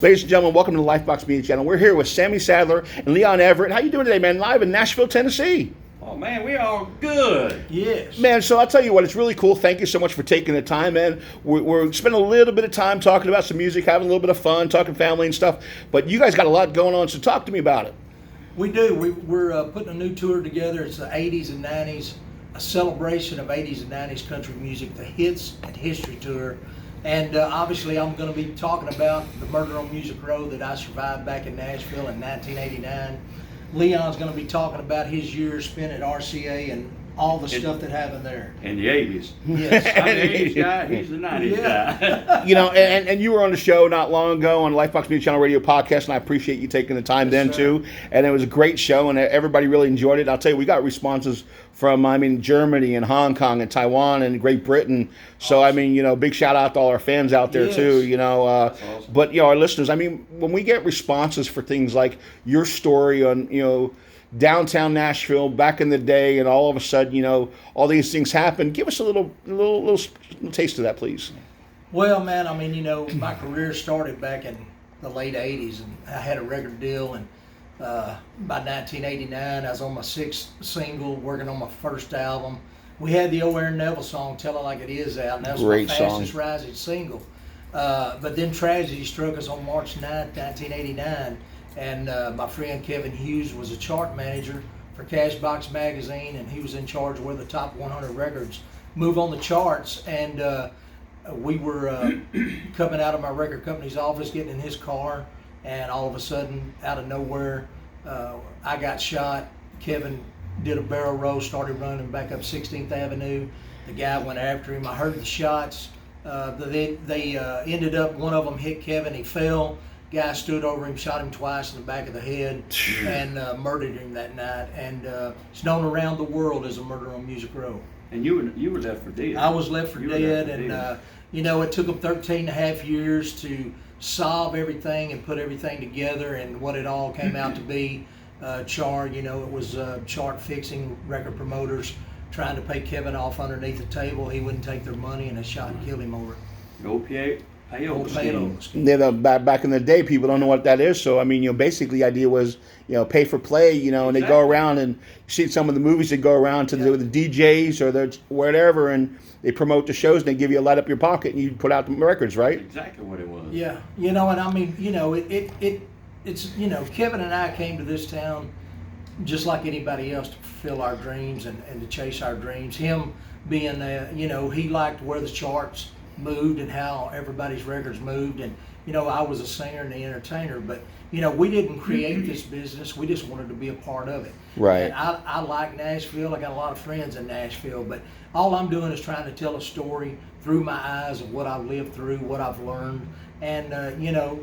Ladies and gentlemen, welcome to the Lifebox Media Channel. We're here with Sammy Sadler and Leon Everett. How you doing today, man? Live in Nashville, Tennessee. Oh, man, we are good. Yes. Man, so I'll tell you what, it's really cool. Thank you so much for taking the time, man. We're spending a little bit of time talking about some music, having a little bit of fun, talking family and stuff. But you guys got a lot going on, so talk to me about it. We do. We're putting a new tour together. It's the 80s and 90s, a celebration of 80s and 90s country music, the Hits and History Tour. And obviously I'm going to be talking about the Murder on Music Row that I survived back in Nashville in 1989. Leon's going to be talking about his years spent at RCA and all the stuff that happened there. In the 80s. Yes. I'm the 80s guy, he's the 90s guy. You know, and you were on the show not long ago on Lifebox Media Channel Radio Podcast, and I appreciate you taking the time then, sir. too. And it was a great show, and everybody really enjoyed it. I'll tell you, we got responses from, Germany and Hong Kong and Taiwan and Great Britain. So, big shout out to all our fans out there, Yes. too, That's awesome. But, our listeners, when we get responses for things like your story on, downtown Nashville back in the day, and all of a sudden, all these things happen. Give us a little taste of that, please. Well, man, my career started back in the late 80s, and I had a record deal, and by 1989, I was on my sixth single, working on my first album. We had the O. Aaron Neville song, Tell It Like It Is, out, and that was Great my song. fastest rising single. But then tragedy struck us on March 9th, 1989, and my friend Kevin Hughes was a chart manager for Cashbox magazine, and he was in charge of where the top 100 records move on the charts. And we were coming out of my record company's office, getting in his car, and all of a sudden, out of nowhere, I got shot. Kevin did a barrel roll, started running back up 16th Avenue. The guy went after him. I heard the shots. They ended up, one of them hit Kevin, he fell. Guy stood over him, shot him twice in the back of the head, and murdered him that night. And it's known around the world as a Murder on Music Row. And you were left for dead. I was left for You were dead, left for and dead. it took them 13 and a half years to solve everything and put everything together, and what it all came out to be. Chart, it was chart fixing, record promoters trying to pay Kevin off underneath the table. He wouldn't take their money, and they shot and killed him over it. No payola Old scheme. payola scheme. Back in the day, people don't know what that is. So, basically the idea was, pay for play, and they go Exactly. around, and you see some of the movies that go around to the DJs or the whatever, and they promote the shows, and they give you a light up your pocket, and you put out the records, right? Exactly what it was. Yeah, it's Kevin and I came to this town just like anybody else to fulfill our dreams and to chase our dreams. Him being, he liked where the charts moved and how everybody's records moved, and I was a singer and the entertainer, but we didn't create this business. We just wanted to be a part of it. Right. And I like Nashville. I got a lot of friends in Nashville, but all I'm doing is trying to tell a story through my eyes of what I've lived through, what I've learned, and the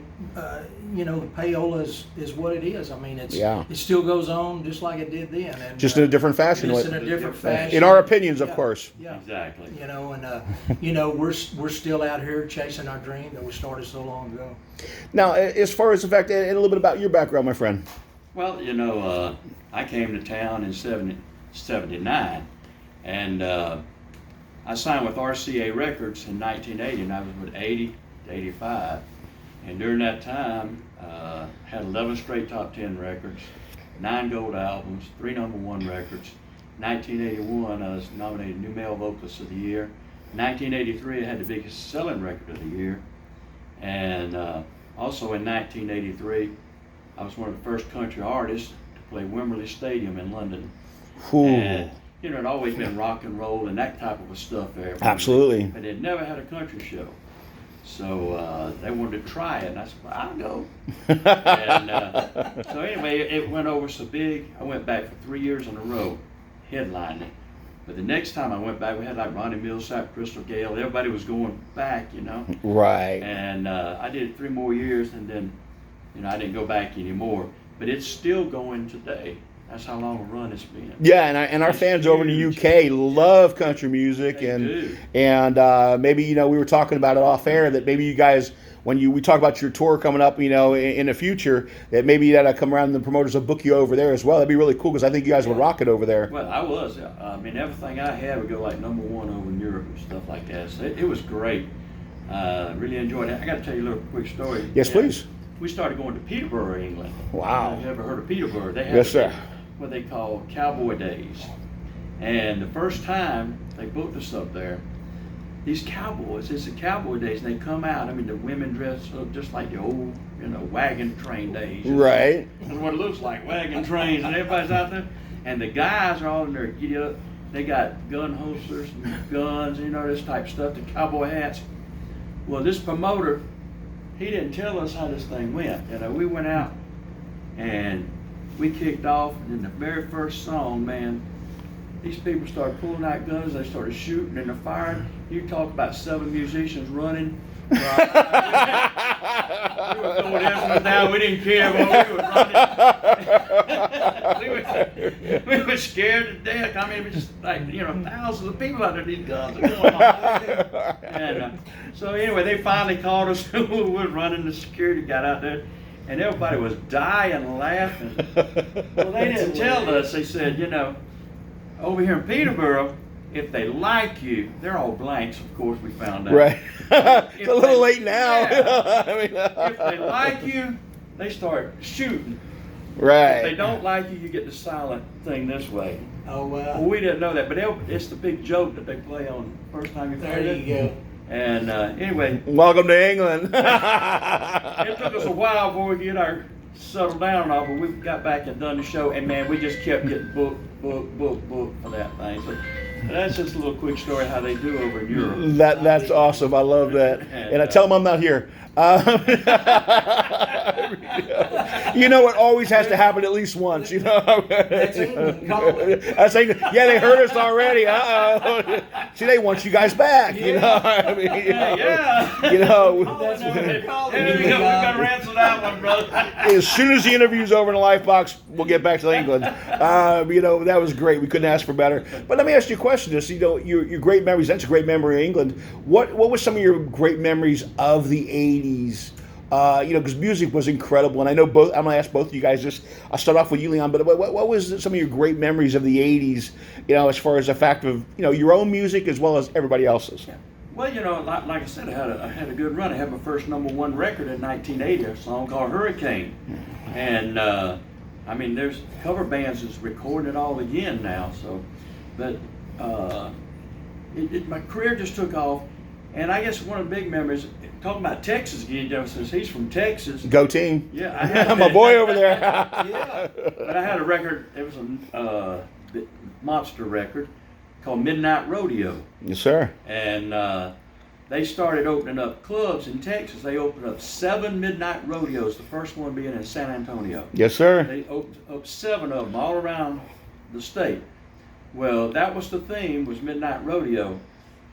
payola is what it is. It still goes on just like it did then, and Just in a different fashion. just in a different fashion. In our opinions, of Yeah. course. Yeah. Exactly. We're still out here chasing our dream that we started so long ago. Now, as far as the fact, and a little bit about your background, my friend. Well, I came to town in 79, and I signed with RCA Records in 1980, and I was with 80 to 85. And during that time, had 11 straight top 10 records, 9 gold albums, 3 number 1 records. 1981, I was nominated New Male Vocalist of the Year. 1983, I had the biggest selling record of the year. And also in 1983, I was one of the first country artists to play Wembley Stadium in London. Ooh. And, it'd always been rock and roll and that type of stuff there. Absolutely. But they'd never had a country show. So they wanted to try it, and I said, well, I'll go. And so anyway, it went over so big, I went back for 3 years in a row, headlining. But the next time I went back, we had like Ronnie Millsap, Crystal Gale, everybody was going back, Right. And I did it 3 more years, and then, I didn't go back anymore. But it's still going today. That's how long a run it's been. Yeah, and our It's fans over in the huge. UK love country music, They do. and maybe we were talking about it off air that maybe you guys, when we talk about your tour coming up, in the future, that maybe that'll come around and the promoters will book you over there as well. That'd be really cool because I think you guys would rock it over there. Well, I was. Everything I had would go like number 1 over in Europe and stuff like that. So it was great. Really enjoyed it. I got to tell you a little quick story. Yes, please. we started going to Peterborough, England. Wow. Have you ever heard of Peterborough? They had Yes, sir. what they call Cowboy Days. And the first time they booked us up there, these cowboys, it's the Cowboy Days, and they come out. I mean, the women dress up just like the old, wagon train days. Right. That's what it looks like, wagon trains, and everybody's out there. And the guys are all in their get-up. They got gun holsters and guns, this type of stuff, the cowboy hats. Well, this promoter, he didn't tell us how this thing went. We went out and we kicked off, and in the very first song, man, these people started pulling out guns, they started shooting and they're firing. You talk about 7 musicians running. We were throwing instruments down, we didn't care, but we were running. we were scared to death. I mean, it was just like, thousands of people out there, these guns are going on. And so anyway, they finally called us. We were running, the security got out there, and everybody was dying laughing. Well, they didn't tell us. They said, over here in Peterborough, if they like you, they're all blanks, of course, we found out. Right. It's a little late now. Yeah. I mean, If they like you, they start shooting. right. If they don't like you, you get the silent thing this way. Oh, Well, wow. we didn't know that, but it's the big joke that they play on first time you There heard it. you go. And anyway, Welcome to England. it took us a while before we get our settled down and all, but we got back and done the show, and man, we just kept getting booked for that thing. So that's just a little quick story how they do over in Europe. That's awesome. I love that. And I tell them I'm not here. It always has to happen at least once. That's England calling. That's England. Yeah, they heard us already. See, they want you guys back. I mean, Yeah. That's what they're calling. There we go. We got to answer that one, brother. As soon as the interview's over in the life box, we'll get back to England. That was great. We couldn't ask for better. But let me ask you a question. Just your great memories. That's a great memory of England. What was some of your great memories of the '80s? Because music was incredible, and I know both. I'm gonna ask both of you guys this. I'll start off with you, Leon. But what was some of your great memories of the '80s? As far as the fact of your own music as well as everybody else's. Well, like I said, I had a good run. I had my first #1 record in 1980, a song called Hurricane. And, there's cover bands that's recording it all again now. So, but my career just took off. And I guess one of the big memories, talking about Texas again, since he's from Texas. Go team. Yeah, I had My boy over there. Yeah, but I had a record, it was a monster record called Midnight Rodeo. Yes, sir. And they started opening up clubs in Texas. They opened up 7 midnight rodeos, the first one being in San Antonio. Yes, sir. They opened up 7 of them all around the state. Well, that was the theme, was Midnight Rodeo.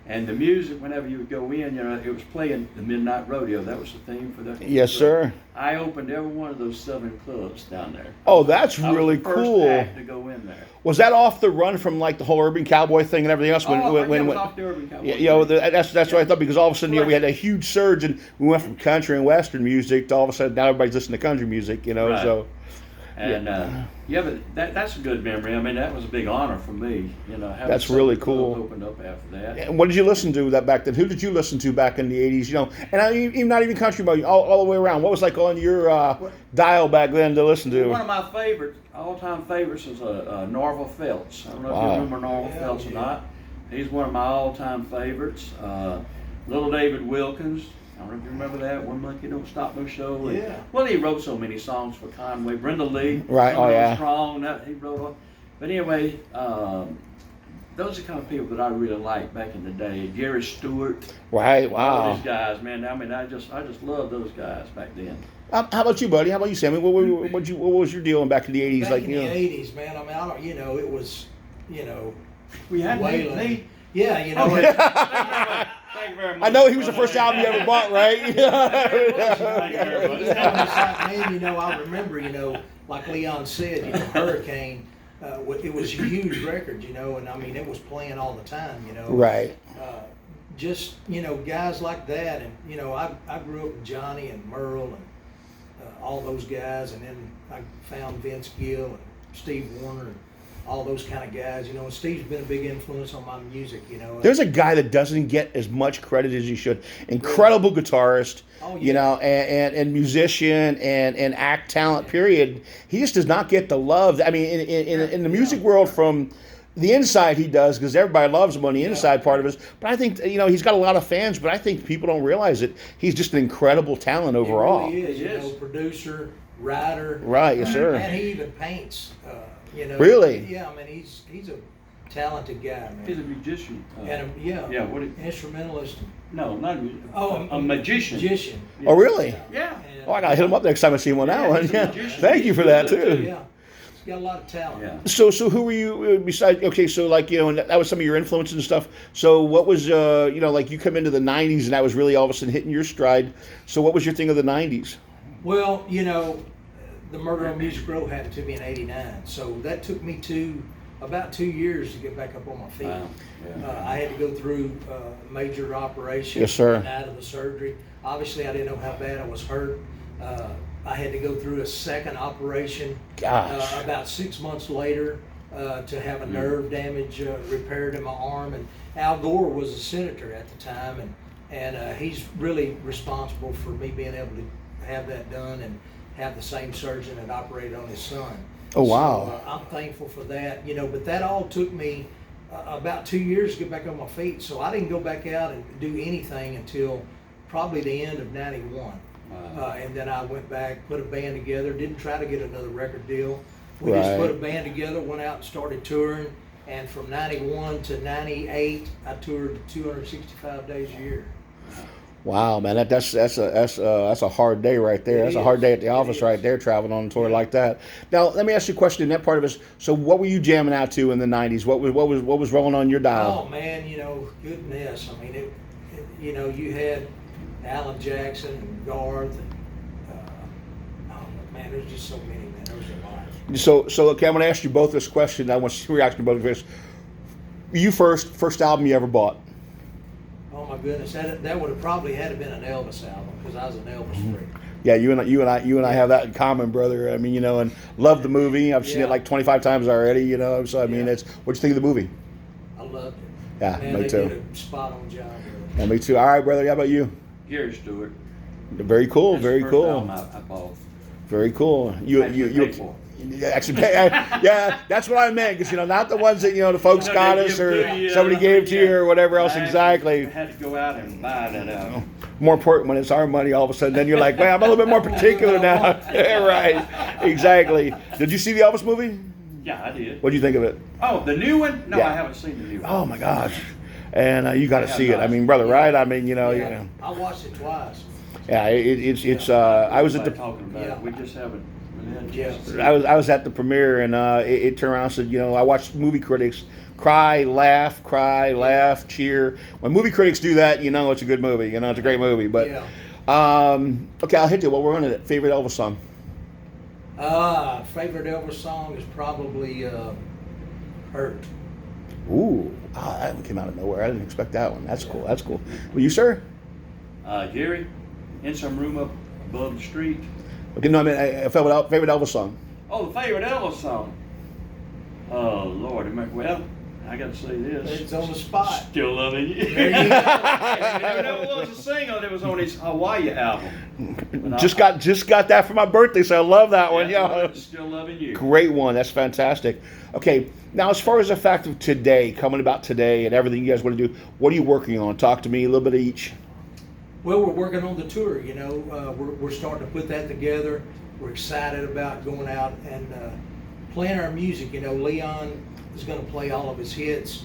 And the music, whenever you would go in, it was playing the Midnight Rodeo. That was the theme for the Yes, sir. I opened every one of those 7 clubs down there. Oh, that's I was really the first cool. act to go in there. Was that off the run from like the whole urban cowboy thing and everything else? It was off the Urban Cowboy. That's what I thought, because all of a sudden we had a huge surge and we went from country and western music to all of a sudden now everybody's listening to country music. Right. So. And but that's a good memory. That was a big honor for me. Having That's really some clubs cool. Opened up after that. And what did you listen to that back then? Who did you listen to back in the '80s? And even not even country, but all the way around. What was like on your dial back then to listen to? One of my all-time favorites is Norval Felts. I don't know if you remember Norval Felts or not. He's one of my all-time favorites. Little David Wilkins. I don't know if you remember that. One Monkey Don't Stop No Show. And, well, he wrote so many songs for Conway. Brenda Lee. Right. Oh, yeah. Strong. He wrote all. But anyway, those are the kind of people that I really liked back in the day. Gary Stewart. Right. All Wow. these guys, man. I just love those guys back then. How about you, buddy? How about you, Sammy? What was your deal back in the '80s? Back in the '80s, man. It was, We had Waylon. me. Yeah, Thank you very much. I know he was the first album you ever bought, right? Thank you very much. I remember, like Leon said, Hurricane, it was a huge record, and it was playing all the time, Right. Just, guys like that, and, I grew up with Johnny and Merle and all those guys, and then I found Vince Gill and Steve Warner and all those kind of guys, you know. And Steve's been a big influence on my music, you know. There's a guy that doesn't get as much credit as he should. Incredible guitarist, Oh, yeah. you know, and musician and act talent. Period. He just does not get the love. I mean, in the music world, from the inside he does, because everybody loves him on the inside part of us. But I think, you know, he's got a lot of fans. But I think people don't realize it. He's just an incredible talent overall. He really is, He you is. know, producer, writer. Right, yes, sir. And he even paints. You know. Really? Yeah, I mean, he's a talented guy, man. He's a musician. And Yeah, what? instrumentalist. No, not a musician. Oh, a magician. Magician. Oh, really? Yeah. And, Oh, I gotta hit him up next time I see him on that Yeah, one. he's a Yeah. magician. Thank you for that too. Yeah, he's got a lot of talent. Yeah. So who were you besides? Okay, so like, you know, and that was some of your influences and stuff. So what was you know, like you come into the '90s and that was really all of a sudden hitting your stride. So what was your thing of the '90s? Well, you know, the Murder on Music Row happened to me in '89, so that took me about 2 years to get back up on my feet. Wow. Yeah. I had to go through major operation. Yes, sir. And out of the surgery. Obviously, I didn't know how bad I was hurt. I had to go through a second operation Gosh. about 6 months later to have a nerve damage repaired in my arm. And Al Gore was a senator at the time, and he's really responsible for me being able to have that done and have the same surgeon that operated on his son. Oh, wow. So, I'm thankful for that, you know, but that all took me about 2 years to get back on my feet. So I didn't go back out and do anything until probably the end of '91. Wow. And then I went back, put a band together, didn't try to get another record deal. We Right. just put a band together, went out and started touring. And from '91 to '98, I toured 265 days a year. Wow, man, that's a hard day right there. It That's a hard is. day at the It office is. right there, traveling on a tour like that. Now, let me ask you a question. In that part of us, so what were you jamming out to in the '90s? What was rolling on your dial? Oh man, you know, goodness. I mean, you know, you had Alan Jackson and Garth, and oh man, there's just so many. Man, there was a lot. So okay, I'm going to ask you both this question. I want your reaction to both of this. You first album you ever bought? Oh my goodness, that would have probably had to been an Elvis album because I was an Elvis freak. Yeah, you and I have that in common, brother. I mean, you know, and love the movie. I've seen Yeah. it like 25 times already. You know, so I mean, Yeah. it's what'd you think of the movie? I loved it. Yeah, Man, me they too. did a spot on job. Yeah, me too. All right, brother. How about you? Gary Stewart. Very cool. That's Very the first cool. album I bought. Very cool. You Actually paid for. Yeah, actually, yeah, that's what I meant. Because, you know, not the ones that, you know, the folks No, got they us give or to you, somebody gave to you or whatever else. I Exactly. had to go out and buy that album. More important when it's our money. All of a sudden, then you're like, man, I'm a little bit more particular now. Yeah, right. Exactly. Did you see the Elvis movie? Yeah, I did. What do you think of it? Oh, the new one? No, Yeah. I haven't seen the new one. Oh my gosh. And you got to Yeah, see it. I mean, brother, right? I mean, you know, Yeah, I watched it twice. yeah. It's. I was at the. Talking about Yeah. it. We just haven't. We had a Yeah. chance to see I was at the premiere, and it turned around and said, you know, I watched movie critics cry, laugh, cheer. When movie critics do that, you know it's a good movie. You know it's a great movie. But Yeah. okay, I'll hit you. Well, we're on it. Favorite Elvis song? Favorite Elvis song is probably "Hurt." Ooh, that one came out of nowhere. I didn't expect that one. That's cool. That's cool. Well, you, sir? Gary, in some room up above the street. Okay, no, I mean, favorite Elvis song. Oh, the favorite Elvis song. Oh, Lord. Well, I got to say this. It's on the spot. Still loving you. There you go. And it was a single that was on his Hawaii album. But Just got that for my birthday, so I love that one. Yeah. Still loving you. Great one. That's fantastic. Okay, now as far as the fact of today, coming about today and everything you guys want to do, what are you working on? Talk to me a little bit of each. Well, we're working on the tour. You know, we're starting to put that together. We're excited about going out and playing our music. You know, Leon is going to play all of his hits.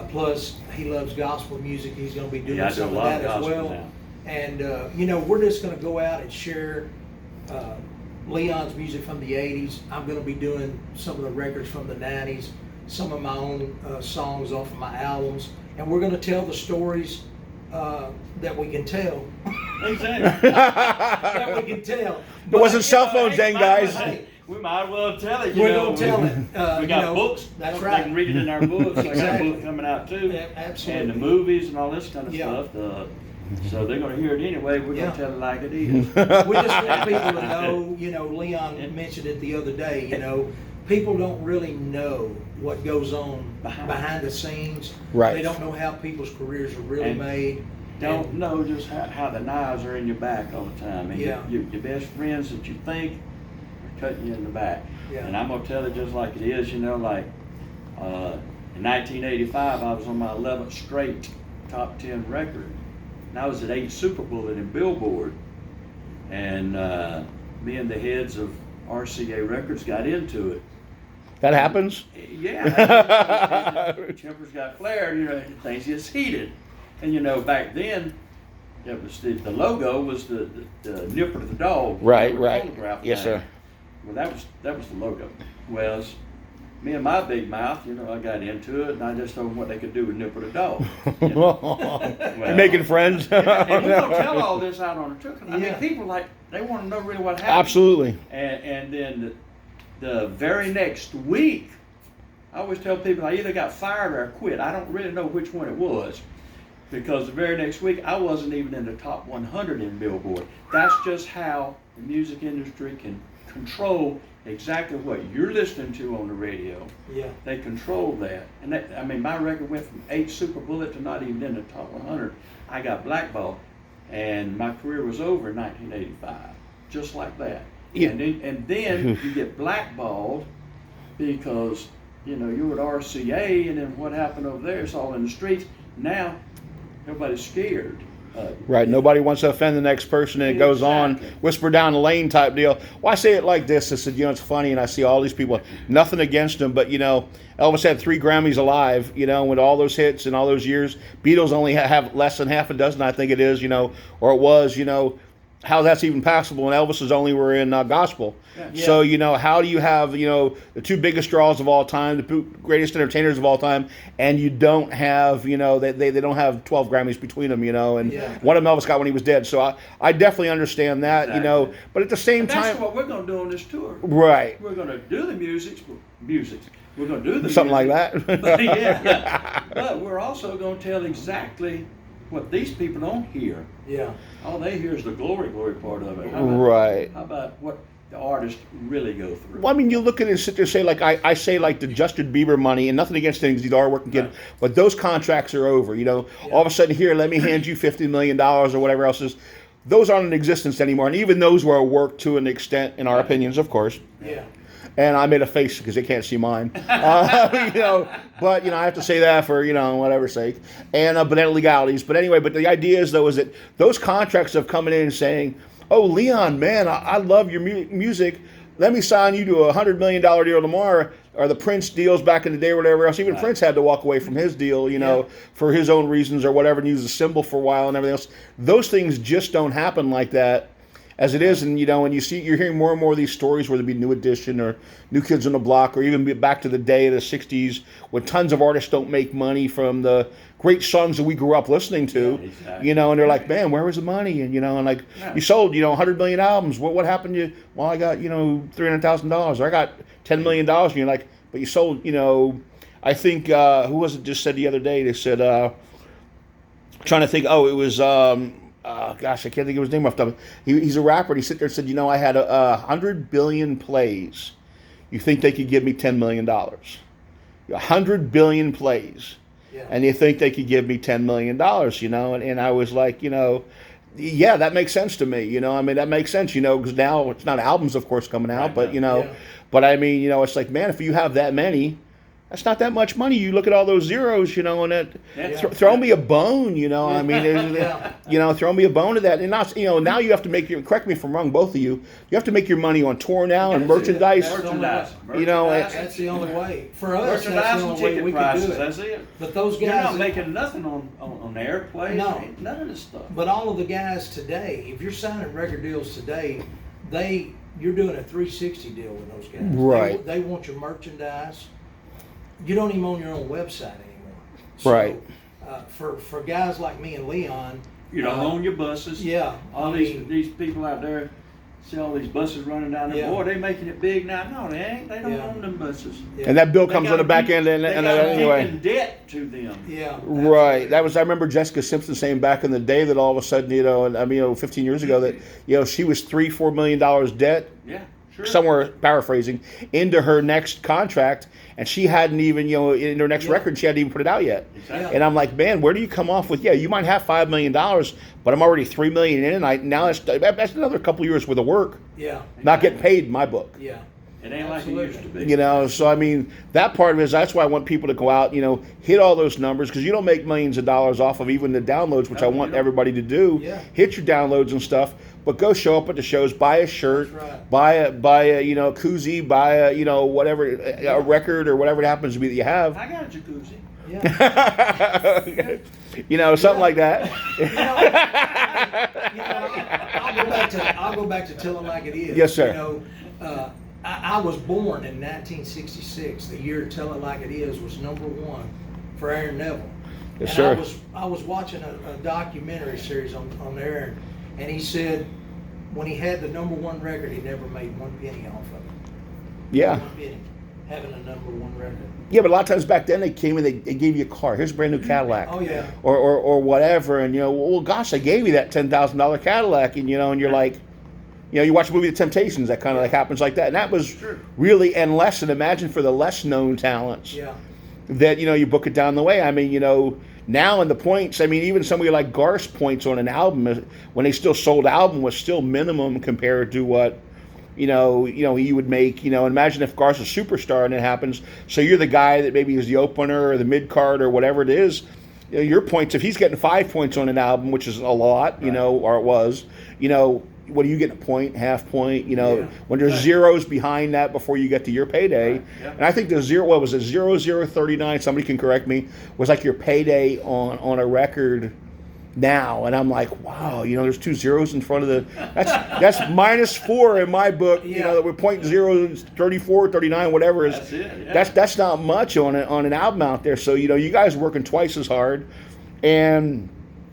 Plus, he loves gospel music. He's going to be doing Yeah, I do some a of lot that of as gospel well. now. And you know, we're just going to go out and share Leon's music from the '80s. I'm going to be doing some of the records from the '90s, some of my own songs off of my albums, and we're going to tell the stories that we can tell. Exactly. That we can tell. There wasn't cell phones then, guys. Hey, we might as well tell it. You We're know. gonna tell it. We You got know, books. that's They right. can read it in our books. I got a Exactly. book coming out too. Yeah, absolutely. And the movies and all this kind of Yeah. stuff. So they're going to hear it anyway. We're Yeah. going to tell it like it is. We just want people to know, you know, Leon mentioned it the other day, you know, people don't really know what goes on behind the scenes. Right. They don't know how people's careers are really And made. Don't know just how the knives are in your back all the time. And Yeah. your best friends that you think are cutting you in the back. Yeah. And I'm gonna tell it just like it is. You know, like in 1985, I was on my 11th straight top 10 record. And I was at 8 Super Bullet in Billboard. And me and the heads of RCA Records got into it. That happens. Yeah, tempers got flared, you know, things gets heated. And you know, back then, it was the logo was the nipper of the dog. Right, with the right. photograph Yes, thing. sir. Well, that was the logo. Well, me and my big mouth, you know, I got into it, and I just told them what they could do with nipper the dog. You know? You're making friends. And we're gonna tell all this out on the truck. I mean, Yeah. people they want to know really what happened. Absolutely. And then the very next week, I always tell people I either got fired or I quit. I don't really know which one it was, because the very next week I wasn't even in the top 100 in Billboard. That's just how the music industry can control exactly what you're listening to on the radio. Yeah. They control that. And that, I mean, my record went from 8 Super Bullet to not even in the top 100. I got blackballed, and my career was over in 1985, just like that. Yeah. And then you get blackballed because, you know, you're at RCA, and then what happened over there, it's all in the streets. Now, everybody's scared. Right. Nobody wants to offend the next person, and it goes on, Exactly. whisper down the lane type deal. Well, I say it like this. I said, you know, it's funny, and I see all these people, nothing against them, but, you know, Elvis had 3 Grammys alive, you know, with all those hits and all those years. Beatles only have less than half a dozen, I think it is, you know, or it was, you know. How that's even possible, and Elvis's only were in gospel. Yeah. So, you know, how do you have, you know, the 2 biggest draws of all time, the greatest entertainers of all time, and you don't have, you know, they don't have 12 Grammys between them, you know, and Yeah. one of them Elvis got when he was dead. So I definitely understand that, you know, Exactly. but at the same And that's time, what we're going to do on this tour. right, We're going to do the music. We're going to do the something like music. that. Yeah. But we're also going to tell exactly what these people don't hear. Yeah. All they hear is the glory part of it. Right. How about what the artists really go through? Well, I mean, you look at it and sit there and say, like, I say, like, the Justin Bieber money, and nothing against things, he's a hard-working kid, Right. but those contracts are over, you know. Yeah. All of a sudden, here, let me hand you $50 million or whatever else is. Those aren't in existence anymore, and even those were worked to an extent, in our Right. opinions, of course. Yeah. And I made a face because they can't see mine, you know. But you know, I have to say that for, you know, whatever sake, and but then legalities. But anyway, but the idea is though is that those contracts have coming in and saying, "Oh, Leon, man, I love your music. Let me sign you to $100 million deal tomorrow." Or the Prince deals back in the day, or whatever else. Even Right. Prince had to walk away from his deal, you know, for his own reasons or whatever, and use a symbol for a while and everything else. Those things just don't happen like that. As it is, and you know, and you're hearing more and more of these stories where there'd be New Edition or New Kids on the Block, or even back to the day of the '60s, when tons of artists don't make money from the great songs that we grew up listening to, Yeah, exactly. you know, and they're like, man, where was the money? And you know, and like, Yeah. you sold, you know, 100 million albums. What happened to you? Well, I got, you know, $300,000, or I got $10 million, and you're like, but you sold, you know, I think who was it just said the other day? They said, trying to think, oh, it was. Gosh, I can't think of his name off the top. He's a rapper, and he sit there and said, you know, I had 100 billion plays. You think they could give me $10 million? 100 billion plays. Yeah. And you think they could give me $10 million, you know? And I was like, you know, yeah, that makes sense to me, you know? I mean, that makes sense, you know, because now it's not albums, of course, coming out, Right, but, no. you know, Yeah. but I mean, you know, it's like, man, if you have that many, that's not that much money. You look at all those zeros, you know, and it, Yeah. throw me a bone, you know. I mean, Yeah. you know, throw me a bone to that. And not, you know, now you have to make your, correct me if I'm wrong, both of you, you have to make your money on tour now and That's it. merchandise. That's the only Merchandise. You know, That's the only way. For us, that's Merchandise the and only way ticket we can prices, do it. that's it. But those You're guys, not making nothing on airplanes, No. ain't none of this stuff. but all of the guys today, if you're signing record deals today, you're doing a 360 deal with those guys. Right. They want your merchandise. You don't even own your own website anymore. So, Right. For guys like me and Leon, You don't own your buses. yeah, All I these mean, these people out there see all these buses running down there. Yeah. Boy, they making it big now. No, they ain't. They don't Yeah. own them buses. yeah. And that bill They comes on the gotta back keep- end, and they gotta anyway. keep in debt to them. Yeah, Right. That was, I remember Jessica Simpson saying back in the day that all of a sudden, you know, and I mean, 15 years ago that, you know, she was $3-4 million debt. Yeah. somewhere paraphrasing, into her next contract, and she hadn't even, in her next record, she hadn't even put it out yet. Exactly. And I'm like, man, where do you come off with? Yeah, you might have $5 million, but I'm already $3 million in, and now that's another couple years worth of work. Yeah. Not getting paid in my book. Yeah. It ain't like it used to be. So I mean, that part of it is that's why I want people to go out, hit all those numbers, because you don't make millions of dollars off of even the downloads, which I want everybody to do. Yeah. Hit your downloads and stuff, but go show up at the shows, buy a shirt, Right. buy a koozie, buy a whatever, a record or whatever it happens to be that you have. I got a jacuzzi. Yeah. Something like that. I'll go back to Tell It Like It Is. Yes, sir. I was born in 1966. The year Tell It Like It Is was #1 for Aaron Neville. Yes, and sir. I was watching a documentary series on Aaron, and he said when he had the #1 record, he never made one penny off of it. Yeah. One penny, having a #1 record. Yeah, but a lot of times back then they came and they gave you a car. Here's a brand new Cadillac. Oh yeah. Or whatever, and well, gosh, I gave you that $10,000 Cadillac, and and you're like, you watch the movie The Temptations, that kind of like happens like that, and that was really and imagine for the less known talents. Yeah. That you book it down the way. I mean, now in the points, I mean, even somebody like Garth's points on an album, when they still sold album, was still minimum compared to what he would make. Imagine if Garth's a superstar and it happens. So you're the guy that maybe is the opener or the mid card or whatever it is. Your points, if he's getting 5 points on an album, which is a lot, or it was, what do you get? A point, half point, when there's zeros behind that before you get to your payday. Right. Yeah. And I think the 0039, somebody can correct me, was like your payday on a record now. And I'm like, wow, there's 2 zeros in front of that's -4 in my book, that we're .0, 34, 39, whatever is. That's it, yeah. That's not much on an album out there. So, you guys are working twice as hard, and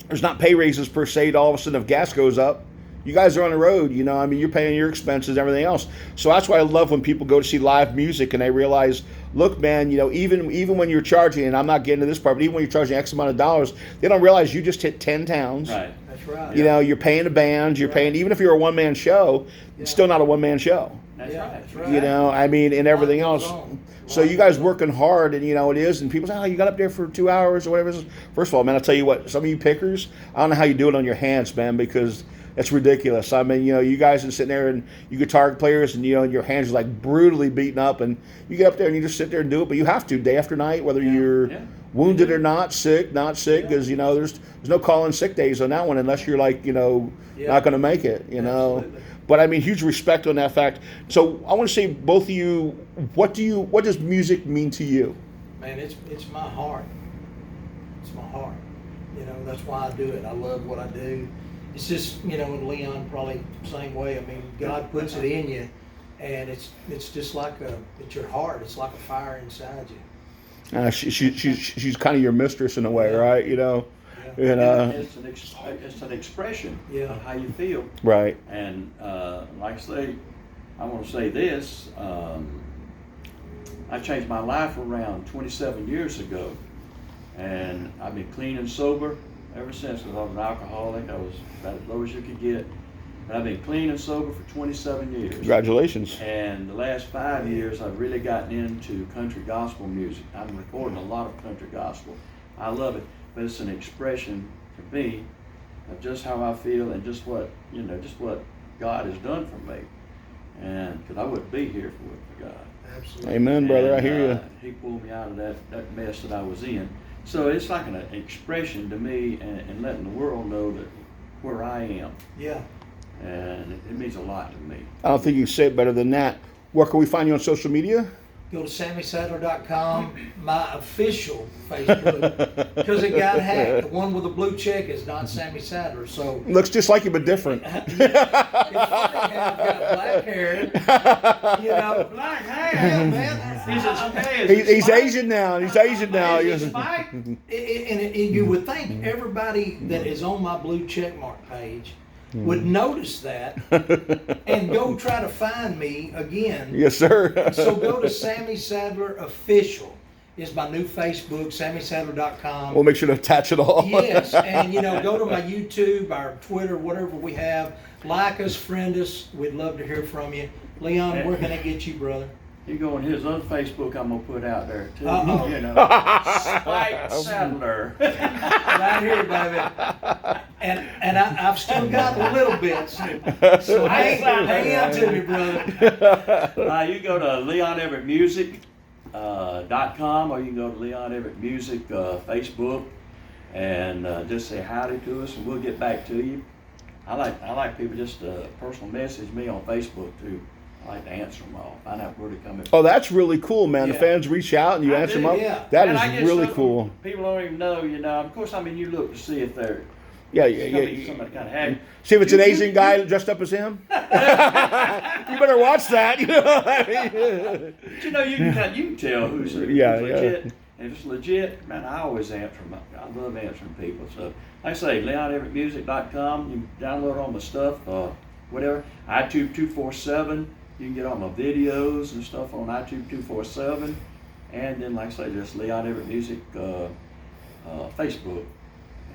there's not pay raises per se to all of a sudden if gas goes up. You guys are on the road, you're paying your expenses, everything else. So that's why I love when people go to see live music and they realize, look, man, even when you're charging, and I'm not getting to this part, but even when you're charging X amount of dollars, they don't realize you just hit 10 towns. Right. That's right. You're paying the bands, you're paying, even if you're a one-man show, it's still not a one-man show. That's Yeah, right. that's right. I mean, and everything Life else. goes on. So you guys working hard, and it is, and people say, oh, you got up there for 2 hours or whatever it is. First of all, man, I'll tell you what, some of you pickers, I don't know how you do it on your hands, man, because it's ridiculous. I mean, you guys are sitting there, and you guitar players, and and your hands are like brutally beaten up, and you get up there and you just sit there and do it. But you have to day after night, whether you're wounded or not sick, because there's no calling sick days on that one unless you're like not going to make it. Absolutely. But I mean, huge respect on that fact. So I want to say, both of you, what does music mean to you? Man, it's my heart. It's my heart. That's why I do it. I love what I do. It's just, and Leon probably the same way. I mean, God puts it in you, and it's just like it's your heart. It's like a fire inside you. She's kind of your mistress in a way, right? It's an expression Yeah. of how you feel. Right. And like I say, I want to say this. I changed my life around 27 years ago, and I've been clean and sober ever since. Because I was an alcoholic, I was about as low as you could get. But I've been clean and sober for 27 years. Congratulations. And the last 5 years, I've really gotten into country gospel music. I'm recording a lot of country gospel. I love it, but it's an expression to me of just how I feel and just what God has done for me. And because I wouldn't be here if it wasn't for God. Absolutely. Amen, brother. I And, hear you. He pulled me out of that mess that I was in. So it's like an expression to me, and letting the world know that where I am. Yeah. And it means a lot to me. I don't think you can say it better than that. Where can we find you on social media? Go to SammySadler.com, my official Facebook, because it got hacked. The one with the blue check is not Sammy Sadler, so. Looks just like you, but different. It's funny how I've got black hair, black hair, man. He's Asian now. He's Asian now. And you would think everybody that is on my blue check mark page would notice that and go try to find me again. Yes, sir. So go to Sammy Sadler Official is my new Facebook, SammySadler.com. We'll make sure to attach it all. Yes, and go to my YouTube, our Twitter, whatever we have. Like us, friend us. We'd love to hear from you. Leon, where can I get you, brother? You go on his other Facebook, I'm gonna put out there too. Uh-oh. You know, Spike Sadler. Right here, baby. And I've still got a little bit, so hang on to me, brother. You go to LeonEverettMusic.com, or you can go to Leon Everett Music Facebook, and just say howdy to us, and we'll get back to you. I like people just personal message me on Facebook too. I like to answer them all, find out where they're coming from. Oh, that's really cool, man. Yeah. The fans reach out and you answer them up. Yeah. That And is I get really some cool. People don't even know, you know. Of course, I mean, you look to see if they're Yeah. somebody kind of happy. See if it's an Asian guy dressed up as him. You better watch that. You know what I mean? But you know, you can tell who's Yeah, legit. And if it's legit, man, I always answer them. I love answering people. So, like I say, LeonEverettMusic.com. You can download all my stuff, whatever. iTunes 247. You can get all my videos and stuff on iTunes 247. And then, like I say, just Leon Everett Music Facebook.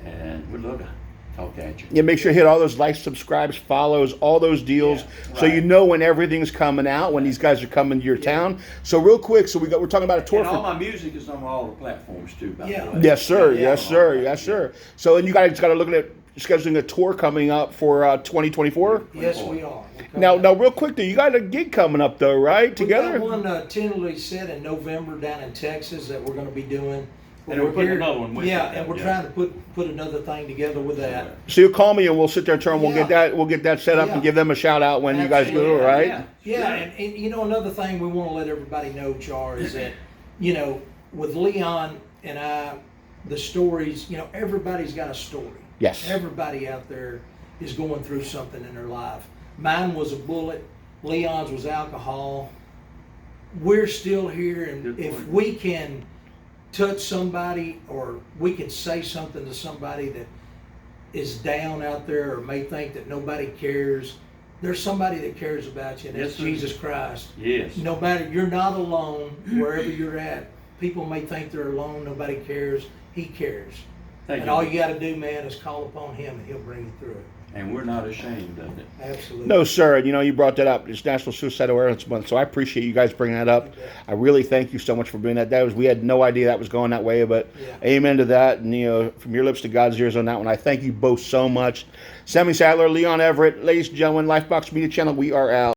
And we'd love to talk at you. Yeah, make sure you hit all those likes, subscribes, follows, all those deals, Yeah, so right. you know when everything's coming out, when these guys are coming to your town. So real quick, so we're talking about a tour And all for. my music is on all the platforms too, by Yeah. the way. Yes, sir. Yeah, Yes, sir. Yes, sir. So, and you guys got to look at scheduling a tour coming up for 2024. Yes, we are. Now, real quick, though, you got a gig coming up, though, right? Together. We got one tentatively set in November down in Texas that we're going to be doing. And we're putting another one with Yeah, it. and we're trying to put another thing together with that. So you call me and we'll sit there and turn. We'll get Yeah. that set up Yeah. and give them a shout out when you guys Absolutely. do it, right? Yeah. Yeah, and you know, another thing we want to let everybody know, Char, is that, you know, with Leon and I, the stories, you know, everybody's got a story. Yes. Everybody out there is going through something in their life. Mine was a bullet. Leon's was alcohol. We're still here, and Good if point. we can touch somebody, or we can say something to somebody that is down out there or may think that nobody cares, there's somebody that cares about you, and that's Yes, sir. Jesus Christ. Yes. No matter, you're not alone wherever you're at. People may think they're alone, nobody cares. He cares. Thank And you. all you got to do, man, is call upon him and he'll bring you through it. And we're not ashamed of it. Absolutely. No, sir. You know, you brought that up. It's National Suicide Awareness Month, so I appreciate you guys bringing that up. I really thank you so much for bringing that. We had no idea that was going that way, but Yeah. amen to that. And you know, from your lips to God's ears on that one. I thank you both so much. Sammy Sadler, Leon Everett, ladies and gentlemen, Lifebox Media Channel. We are out.